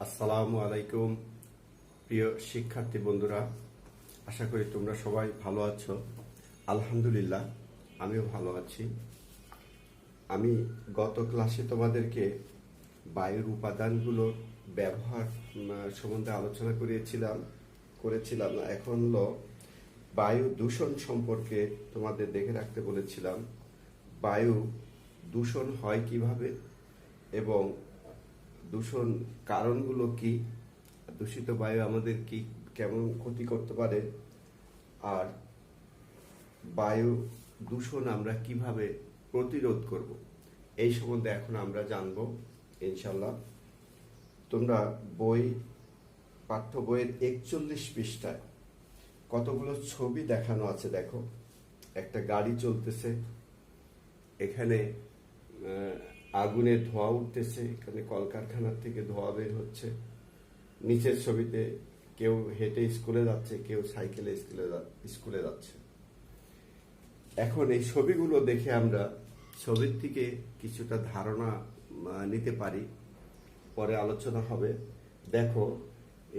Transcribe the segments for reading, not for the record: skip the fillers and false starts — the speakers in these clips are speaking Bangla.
আসসালামু আলাইকুম প্রিয় শিক্ষার্থী বন্ধুরা, আশা করি তোমরা সবাই ভালো আছো। আলহামদুলিল্লাহ, আমিও ভালো আছি। আমি গত ক্লাসে তোমাদেরকে বায়ুর উপাদানগুলোর ব্যবহার সম্বন্ধে আলোচনা করেছিলাম। এখন হলো বায়ু দূষণ সম্পর্কে তোমাদের দেখে রাখতে বলেছিলাম। বায়ু দূষণ হয় কিভাবে এবং দূষণ কারণগুলো কি, দূষিত বায়ু আমাদের কি কেমন ক্ষতি করতে পারে, আর বায়ু দূষণ আমরা কিভাবে প্রতিরোধ করব, এই সম্বন্ধে এখন আমরা জানব ইনশাল্লাহ। তোমরা পাঠ্য বইয়ের 41 পৃষ্ঠায় কতগুলো ছবি দেখানো আছে দেখো। একটা গাড়ি চলতেছে, এখানে আগুনের ধোঁয়া উঠতেছে, এখানে কলকারখানার থেকে ধোঁয়া বের হচ্ছে। নিচের ছবিতে কেউ হেঁটে স্কুলে যাচ্ছে, কেউ সাইকেলে স্কুলে যাচ্ছে। এখন এই ছবিগুলো দেখে আমরা ছবির থেকে কিছুটা ধারণা নিতে পারি, পরে আলোচনা হবে। দেখো,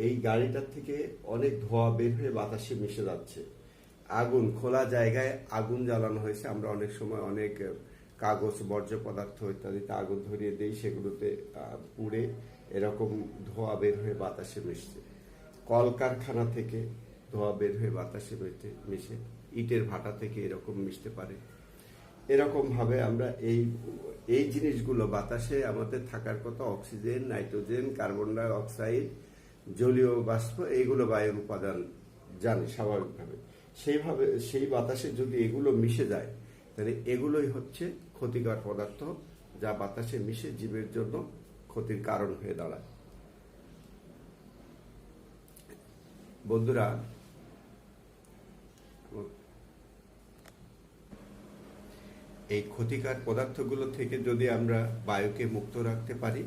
এই গাড়িটার থেকে অনেক ধোঁয়া বের হয়ে বাতাসে মিশে যাচ্ছে। আগুন, খোলা জায়গায় আগুন জ্বালানো হয়েছে। আমরা অনেক সময় অনেক কাগজ, বর্জ্য পদার্থ ইত্যাদিতে আগুন ধরিয়ে দেই, সেগুলোতে পুড়ে এরকম ধোঁয়া বের হয়ে বাতাসে মিশছে। কলকারখানা থেকে ধোঁয়া বের হয়ে বাতাসে মিশে, ইটের ভাটা থেকে এরকম মিশতে পারে। এরকম ভাবে আমরা এই জিনিসগুলো বাতাসে আমাদের থাকার কথা, oxygen, nitrogen, carbon die oxide, জলীয় বাষ্প, এইগুলো বায়ুর উপাদান জানি স্বাভাবিকভাবে। সেই বাতাসে যদি এগুলো মিশে যায়, তাহলে এগুলোই হচ্ছে ক্ষতিকর পদার্থ, যা বাতাসে মিশে জীবের জন্য ক্ষতির কারণ হয়ে দাঁড়ায়। বন্ধুরা, এই ক্ষতিকর পদার্থগুলো থেকে যদি আমরা বায়ুকে মুক্ত রাখতে পারি,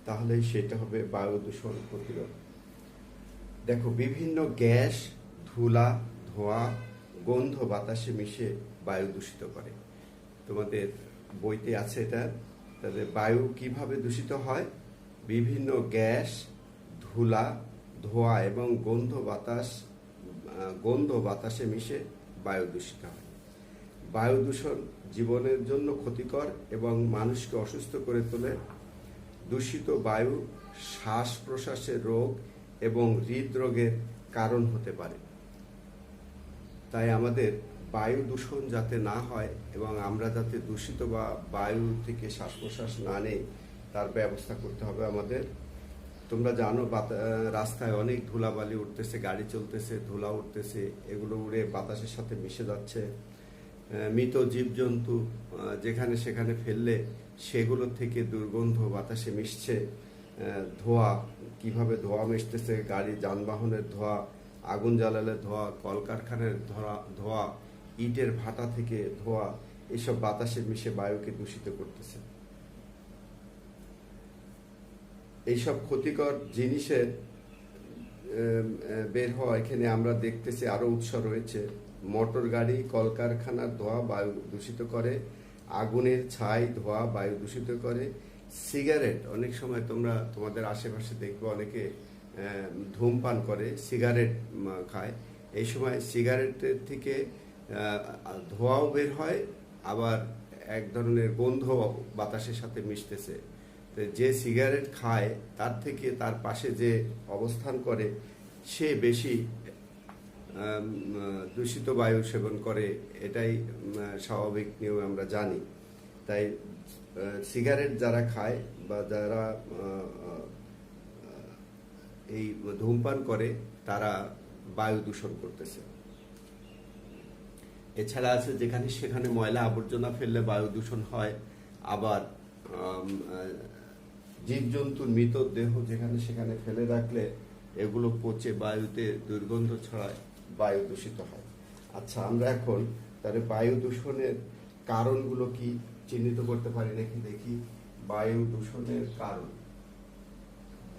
তাহলে সেটা হবে বায়ু দূষণ প্রতিরোধ। দেখো, বিভিন্ন গ্যাস, ধুলা, ধোঁয়া, গন্ধ বাতাসে মিশে বায়ু দূষিত করে। তোমাদের বইতে আছে এটা। তাহলে বায়ু কিভাবে দূষিত হয়? বিভিন্ন গ্যাস, ধুলা, ধোঁয়া এবং গন্ধ বাতাসে মিশে বায়ু দূষিত হয়। বায়ু দূষণ জীবনের জন্য ক্ষতিকর এবং মানুষকে অসুস্থ করে তোলে। দূষিত বায়ু শ্বাস প্রশ্বাসের রোগ এবং হৃদরোগের কারণ হতে পারে। তাই আমাদের বায়ু দূষণ যাতে না হয় এবং আমরা যাতে দূষিত বায়ু থেকে শ্বাস প্রশ্বাস না নেই, তার ব্যবস্থা করতে হবে আমাদের। তোমরা জানো, রাস্তায় অনেক ধুলাবালি উঠতেছে, গাড়ি চলতেছে, ধুলা উঠতেছে, এগুলো উড়ে বাতাসের সাথে মিশে যাচ্ছে। মৃত জীবজন্তু যেখানে সেখানে ফেললে সেগুলোর থেকে দুর্গন্ধ বাতাসে মিশছে। ধোঁয়া, কিভাবে ধোঁয়া মিশতেছে, গাড়ি যানবাহনের ধোঁয়া, আগুন জ্বালালে ধোঁয়া, কলকারখানার ধোঁয়া, ইটের ভাটা থেকে ধোঁয়া, এসব বাতাসে মিশে বায়ুকে দূষিত করতেছে। এইসব ক্ষতিকর জিনিসের বের হওয়া, এখানে আমরা দেখতেছি আরো উৎস রয়েছে। মোটর গাড়ি, কলকারখানার ধোঁয়া বায়ু দূষিত করে। আগুনের ছাই, ধোঁয়া বায়ু দূষিত করে। সিগারেট, অনেক সময় তোমাদের আশেপাশে দেখবে অনেকে ধূমপান করে, সিগারেট খায়। এই সময় সিগারেটের থেকে ধোঁয়াও বের হয়, আবার এক ধরনের গন্ধ বাতাসের সাথে মিশতেছে। যে সিগারেট খায় তার থেকে তার পাশে যে অবস্থান করে সে বেশি দূষিত বায়ু সেবন করে, এটাই স্বাভাবিক নিয়ম, আমরা জানি। তাই সিগারেট যারা খায় বা যারা এই ধূমপান করে, তারা বায়ু দূষণ করতেছে। এছাড়া আছে, যেখানে সেখানে ময়লা আবর্জনা ফেললে বায়ু দূষণ হয়। আবার জীবজন্তুর মৃতদেহ যেখানে সেখানে ফেলে রাখলে এগুলো পচে বায়ুতে দুর্গন্ধ ছড়ায়, বায়ু দূষিত হয়। আচ্ছা, আমরা এখন তাহলে বায়ু দূষণের কারণগুলো কি চিহ্নিত করতে পারি নাকি দেখি। বায়ু দূষণের কারণ,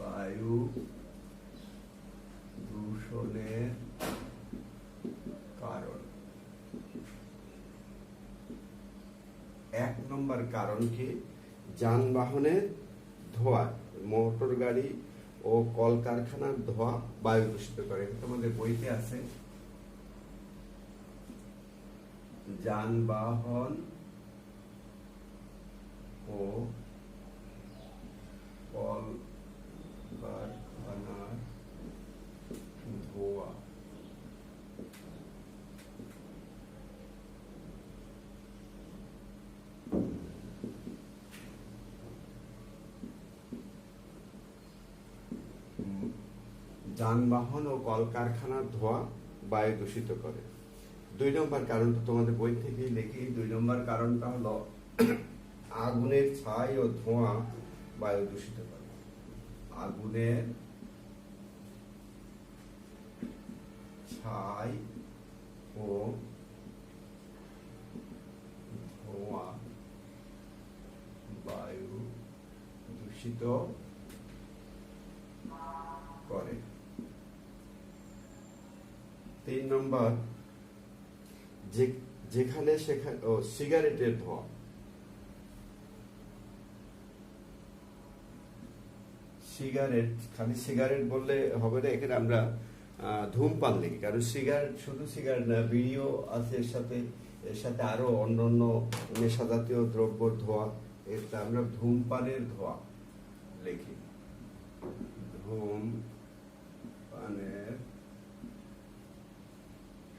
বায়ু দূষণের কারণ। 1 নম্বর কারণ কি? যানবাহনের ধোঁয়া, মোটর গাড়ি, ও কলকারখানার ধোঁয়া বায়ু দূষিত করে। তোমাদের বইতে আছে যানবাহন ও কলকারখানার ধোঁয়া যানবাহন ও কলকারখানার ধোঁয়া বায়ু দূষিত করে। 2 নম্বর কারণটা তোমাদের বই থেকে লিখি। 2 নম্বর কারণটা হলো আগুনের ছাই ও ধোঁয়া বায়ু দূষিত করে। আগুনের ছাই ও ধোঁয়া বায়ু দূষিত করে। 3 নম্বর যেখানে সেখানে সিগারেটের ধোঁয়া। সিগারেট, খালি সিগারেট বললে হবে না, এখানে আমরা ধূমপান লিখি, কারণ সিগারেট শুধু সিগারেট না, বিড়িও আছে এর সাথে আরো অন্যান্য নেশা জাতীয় দ্রব্যর ধোঁয়া, এটা আমরা ধূমপানের ধোঁয়া লিখি। ধূমপানের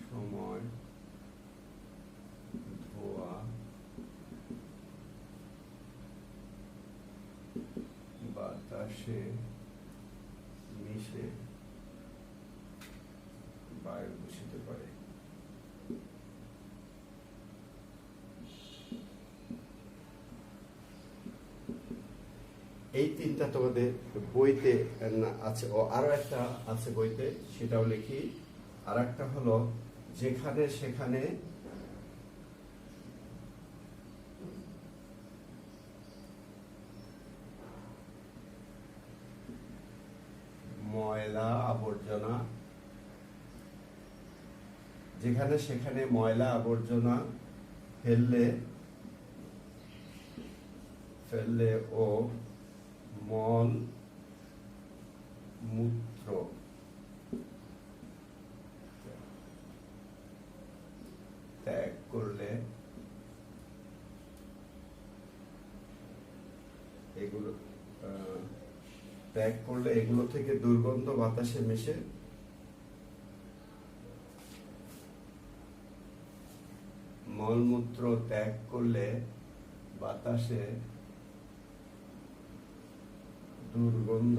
সময় ধোঁয়া বাতাসে মিশে বায়ু দূষিত করে। এই 3টা তোমাদের বইতে আছে। ও আরো একটা আছে বইতে, সেটাও লিখি। আর একটা হলো যেখানে সেখানে ময়লা আবর্জনা, যেখানে সেখানে ময়লা আবর্জনা ফেললে ও মল মূত্র ত্যাগ করলে এগুলো থেকে দুর্গন্ধ বাতাসে মিশে মলমূত্র ত্যাগ করলে বাতাসে দুর্গন্ধ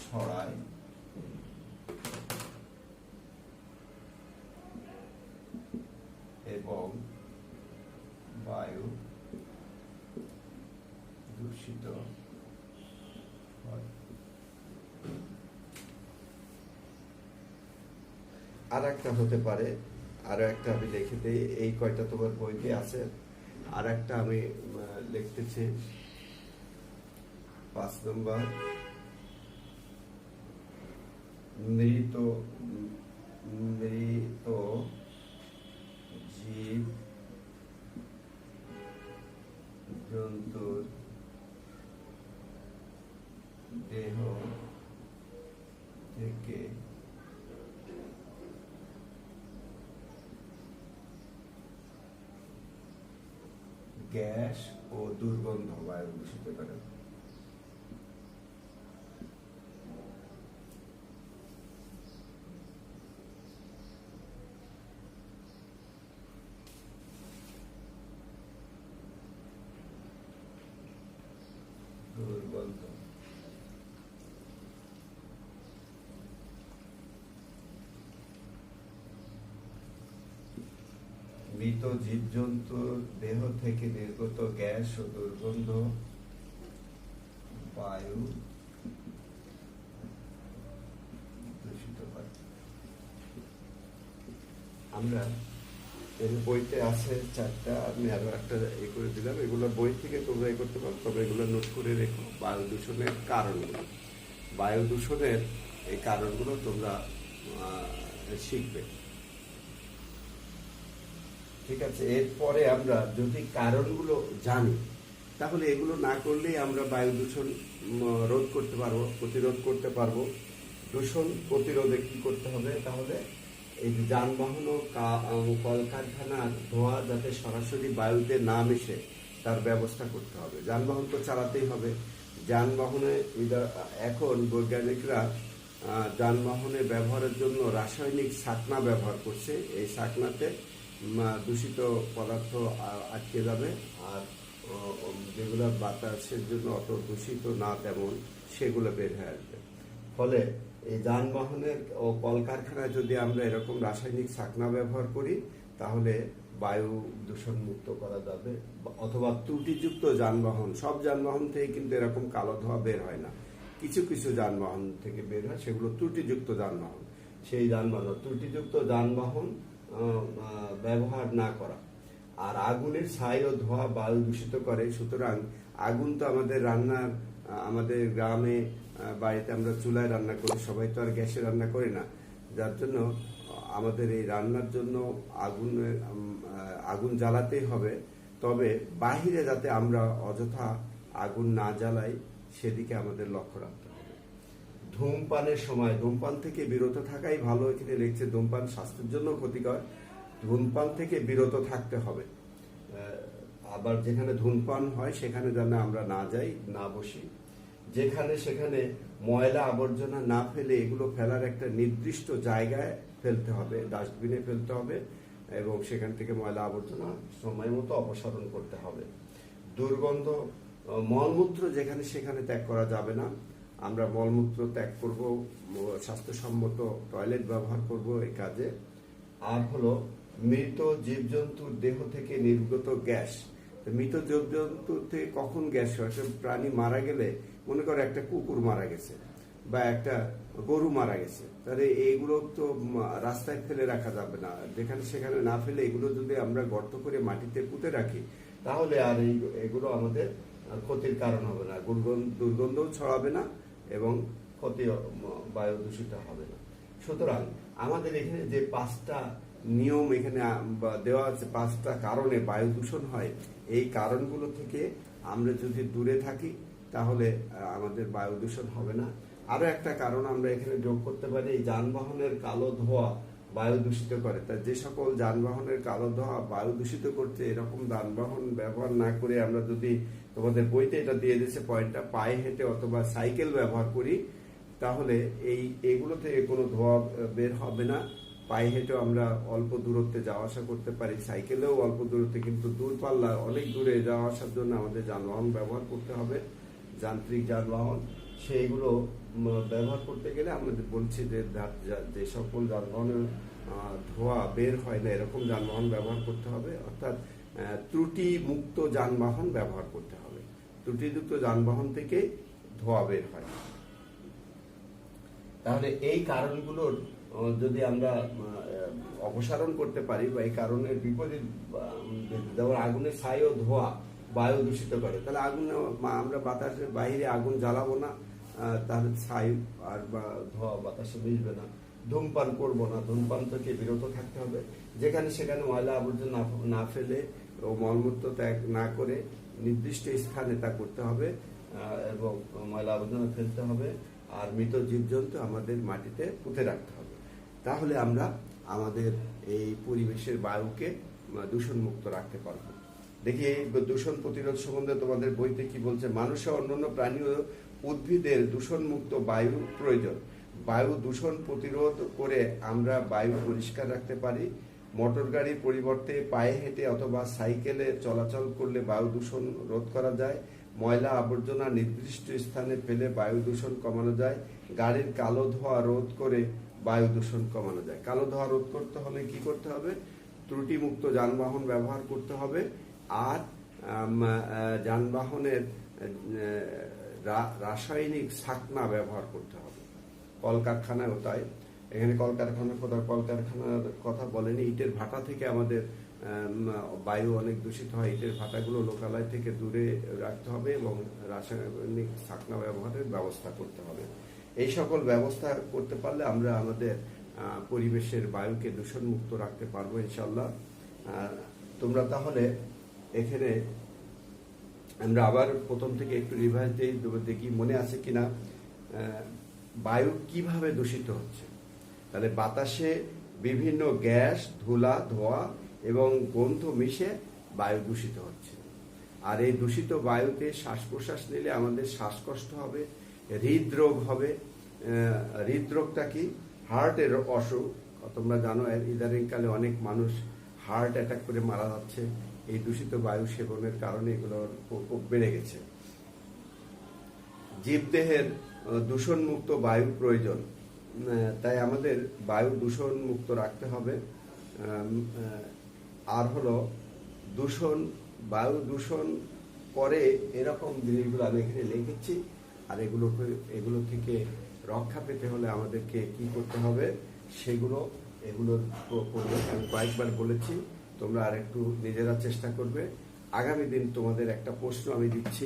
ছড়ায় এবং বায়ু দূষিত হয়। আর একটা হতে পারে, আরো একটা আমি লিখে দিই, এই কয়টা তোমার বইতে আছে। আর একটা আমি লিখতেছি, 5 নম্বর, মৃত জীব জন্তুর দেহ থেকে গ্যাস ও দুর্গন্ধ বায়ু দূষিত করে। দুর্গন্ধ মৃত জীবজন্তুর দেহ থেকে নির্গত গ্যাস ও দুর্গন্ধ বায়ু দূষিত করে। আমরা এর বইতে আছে 4টা, আমি আরো একটা করে দিলাম। এগুলো বই থেকে তোমরা করতে পারো, তবে এগুলো নোট করে রেখো। বায়ু দূষণের কারণগুলো, বায়ু দূষণের এই কারণগুলো তোমরা শিখবে। ঠিক আছে, এরপরে আমরা যদি কারণগুলো জানি তাহলে এগুলো না করলেই আমরা বায়ু দূষণ রোধ করতে পারবো, প্রতিরোধ করতে পারবো। দূষণ প্রতিরোধে কি করতে হবে? তাহলে এই যে যানবাহন ও কলকারখানার ধোঁয়া যাতে সরাসরি বায়ুতে না মিশে তার ব্যবস্থা করতে হবে। যানবাহন তো চালাতেই হবে। যানবাহনে এখন বৈজ্ঞানিকরা যানবাহনে ব্যবহারের জন্য রাসায়নিক শাকনা ব্যবহার করছে। এই শাকনাতে দূষিত পদার্থ আটকে যাবে, আর যেগুলো বাতাসের জন্য অত দূষিত না তেমন সেগুলো বের হয়ে আসবে। ফলে এই যানবাহনের ও কলকারখানায় যদি আমরা এরকম রাসায়নিক শাকনা ব্যবহার করি তাহলে বায়ু দূষণ মুক্ত করা যাবে। অথবা ত্রুটিযুক্ত যানবাহন, সব যানবাহন থেকে কিন্তু এরকম কালো ধোঁয়া বের হয় না, কিছু কিছু যানবাহন থেকে বের হয়, সেগুলো ত্রুটিযুক্ত যানবাহন। সেই ত্রুটিযুক্ত যানবাহন ব্যবহার না করা। আর আগুনের ছাই ও ধোঁয়া বায়ু দূষিত করে, সুতরাং আগুন তো আমাদের গ্রামে বাড়িতে আমরা চুলায় রান্না করি, সবাই তো আর গ্যাসে রান্না করি না। যার জন্য আমাদের এই রান্নার জন্য আগুন জ্বালাতেই হবে। তবে বাহিরে যাতে আমরা অযথা আগুন না জ্বালাই সেদিকে আমাদের লক্ষ্য রাখতে হবে। ধূমপানের সময় ধূমপান থেকে বিরত থাকাই ভালো। এখানে লিখছে ধূমপান স্বাস্থ্যের জন্য ক্ষতিকর, ধূমপান থেকে বিরত থাকতে হবে। আবার যেখানে ধূমপান হয় সেখানে যেন আমরা না যাই, না বসি। যেখানে সেখানে ময়লা আবর্জনা না ফেলে এগুলো ফেলার একটা নির্দিষ্ট জায়গায় ফেলতে হবে, ডাস্টবিনে ফেলতে হবে, এবং সেখান থেকে ময়লা আবর্জনা সময় মতো অপসারণ করতে হবে। দুর্গন্ধ মলমূত্র যেখানে সেখানে ত্যাগ করা যাবে না। আমরা মলমূত্র ত্যাগ করব, স্বাস্থ্যসম্মত টয়লেট ব্যবহার করব এই কাজে। আর হলো মৃত জীবজন্তুর দেহ থেকে নির্গত গ্যাস। মৃত জীবজন্তু থেকে কখন গ্যাস হয়? প্রাণী মারা গেলে, মনে করো একটা কুকুর মারা গেছে বা একটা গরু মারা গেছে, তাহলে এইগুলো তো রাস্তায় ফেলে রাখা যাবে না। যেখানে সেখানে না ফেলে এগুলো যদি আমরা গর্ত করে মাটিতে পুঁতে রাখি তাহলে আর এগুলো আমাদের ক্ষতির কারণ হবে না, দুর্গন্ধও ছড়াবে না এবং ক্ষতি বায়ু দূষিত হবে না। সুতরাং আমাদের এখানে যে 5টা নিয়ম এখানে দেওয়া আছে, 5টা কারণে বায়ু দূষণ হয়, এই কারণগুলো থেকে আমরা যদি দূরে থাকি তাহলে আমাদের বায়ু দূষণ হবে না। আরো একটা কারণ আমরা এখানে যোগ করতে পারি, এই যানবাহনের কালো ধোঁয়া বায়ু দূষিত করে। তা যে সকল যানবাহনের কালো ধোঁয়া বায়ু দূষিত করছে এরকম যানবাহন ব্যবহার না করে আমরা যদি, তোমাদের বইতে এটা দিয়ে দিচ্ছে পয়েন্টটা, পায়ে হেঁটে অথবা সাইকেল ব্যবহার করি তাহলে এগুলো থেকে কোনো ধোঁয়া বের হবে না। পায়ে হেঁটেও আমরা অল্প দূরত্বে যাওয়া আসা করতে পারি, সাইকেলেও অল্প দূরত্বে, কিন্তু দূরপাল্লা অনেক দূরে যাওয়া আসার জন্য আমাদের যানবাহন ব্যবহার করতে হবে, যান্ত্রিক যানবাহন। সেইগুলো ব্যবহার করতে গেলে আমাদের বলছি যে সকল যানবাহনের ধোঁয়া বের হয় না এরকম যানবাহন ব্যবহার করতে হবে, অর্থাৎ ত্রুটি মুক্ত যানবাহন ব্যবহার করতে হবে। ত্রুটিযুক্ত যানবাহন থেকে ধোঁয়া বের হয়। তাহলে এই কারণগুলোর যদি আমরা অপসারণ করতে পারি বা এই কারণের বিপরীত, যেমন আগুনের ছাই ও ধোঁয়া বায়ু দূষিত করে, তাহলে আমরা বাতাসের বাইরে আগুন জ্বালাবো না, তাহলে ছাই আর বা ধোঁয়া বাতাসে মিশবে না। ধূমপান করবো না, ধূমপান থেকে বিরত থাকতে হবে। যেখানে সেখানে ময়লা আবর্জনা না ফেলে ও মলমূত্র ত্যাগ না করে নির্দিষ্ট স্থানে তা করতে হবে এবং ময়লা আবর্জনা ফেলতে হবে। আর মৃত জীবজন্তু আমাদের মাটিতে পুঁতে রাখতে হবে। তাহলে আমরা আমাদের এই পরিবেশের বায়ুকে দূষণ মুক্ত রাখতে পারবো। দেখি এই দূষণ প্রতিরোধ সম্বন্ধে তোমাদের বইতে কি বলছে। মানুষ ও অন্যান্য প্রাণী ও উদ্ভিদের দূষণ মুক্ত বায়ু প্রয়োজন। বায়ু দূষণ প্রতিরোধ করে আমরা বায়ু পরিষ্কার রাখতে পারি। মোটর গাড়ির পরিবর্তে পায়ে হেঁটে অথবা সাইকেলে চলাচল করলে বায়ু দূষণ রোধ করা যায়। ময়লা আবর্জনা নির্দিষ্ট স্থানে ফেলে বায়ু দূষণ কমানো যায়। গাড়ির কালো ধোঁয়া রোধ করে বায়ু দূষণ কমানো যায়। কালো ধোঁয়া রোধ করতে হলে কি করতে হবে? ত্রুটিমুক্ত যানবাহন ব্যবহার করতে হবে। আর যানবাহনের রাসায়নিক শাকনা ব্যবহার করতে হবে। কলকারখানায়ও তাই। এখানে কলকারখানার কথা বলেনি, ইটের ভাটা থেকে আমাদের বায়ু অনেক দূষিত হয়। ইটের ভাটাগুলো লোকালয় থেকে দূরে রাখতে হবে এবং রাসায়নিক শাকনা ব্যবহারের ব্যবস্থা করতে হবে। এই সকল ব্যবস্থা করতে পারলে আমরা আমাদের পরিবেশের বায়ুকে দূষণ মুক্ত রাখতে পারবো ইনশাল্লাহ। তোমরা তাহলে এখানে আমরা আবার প্রথম থেকে একটু রিভাইজ দিই, দেখি মনে আছে কিনা বায়ু কিভাবে দূষিত হচ্ছে। তাহলে বাতাসে বিভিন্ন গ্যাস, ধুলা, ধোঁয়া এবং গন্ধ মিশে বায়ু দূষিত হচ্ছে। আর এই দূষিত বায়ুতে শ্বাস প্রশ্বাস নিলে আমাদের শ্বাসকষ্ট হবে, হৃদরোগ হবে। হৃদরোগটা কি? হার্টের অসুখ। তোমরা জানো ইদানিংকালে অনেক মানুষ হার্ট অ্যাটাক করে মারা যাচ্ছে এই দূষিত বায়ু সেবনের কারণে। এগুলোর প্রকোপ বেড়ে গেছে। জীবদেহের দূষণমুক্ত বায়ু প্রয়োজন, তাই আমাদের বায়ু দূষণ মুক্ত রাখতে হবে। আর হলো বায়ু দূষণ করে এরকম জিনিসগুলো আমি এখানে লিখেছি। আর এগুলো থেকে রক্ষা পেতে হলে আমাদেরকে কি করতে হবে এগুলো করবে। আমি কয়েকবার বলেছি, তোমরা আর একটু নিজেরা চেষ্টা করবে। আগামী দিন তোমাদের একটা প্রশ্ন আমি দিচ্ছি,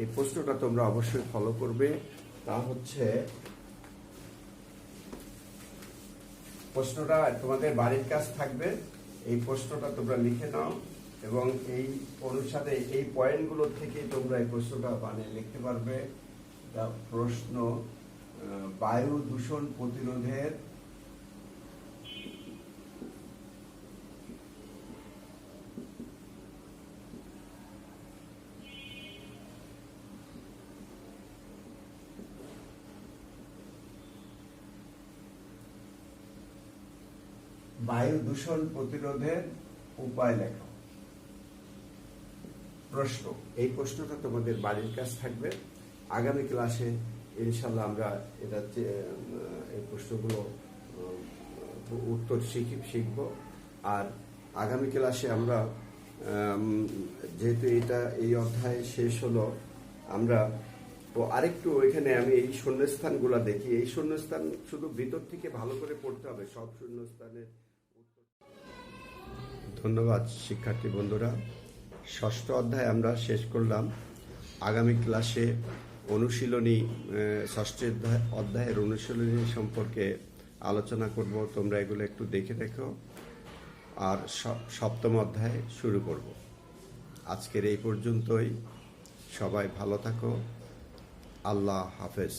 এই প্রশ্নটা তোমরা অবশ্যই ফলো করবে। তা হচ্ছে প্রশ্নটা তোমাদের বাড়ির কাজ থাকবে, এই প্রশ্নটা তোমরা লিখে নাও এবং এই অনুসারে এই পয়েন্টগুলো থেকে তোমরা এই প্রশ্নটা লিখতে পারবে। প্রশ্ন, বায়ু দূষণ প্রতিরোধের উপায় লেখো। প্রশ্ন, এই প্রশ্নটা তোমাদের বাড়ির কাজ থাকবে। আগামী ক্লাসে ইনশাল্লাহ আমরা এই প্রশ্নগুলো উত্তর শিখব। আর আগামী ক্লাসে আমরা যেহেতু এই অধ্যায় শেষ হলো, আমরা আরেকটু এখানে আমি এই শূন্যস্থানগুলো দেখি। এই শূন্যস্থান শুধু ভিতর থেকে ভালো করে পড়তে হবে, সব শূন্যস্থানের উত্তর। ধন্যবাদ শিক্ষার্থী বন্ধুরা, ষষ্ঠ অধ্যায় আমরা শেষ করলাম। আগামী ক্লাসে অনুশীলনী, ষষ্ঠ অধ্যায়ের অনুশীলনী সম্পর্কে আলোচনা করব। তোমরা এগুলো একটু দেখে দেখো। আর সপ্তম অধ্যায় শুরু করব। আজকের এই পর্যন্তই। সবাই ভালো থাকো। আল্লাহ হাফেজ।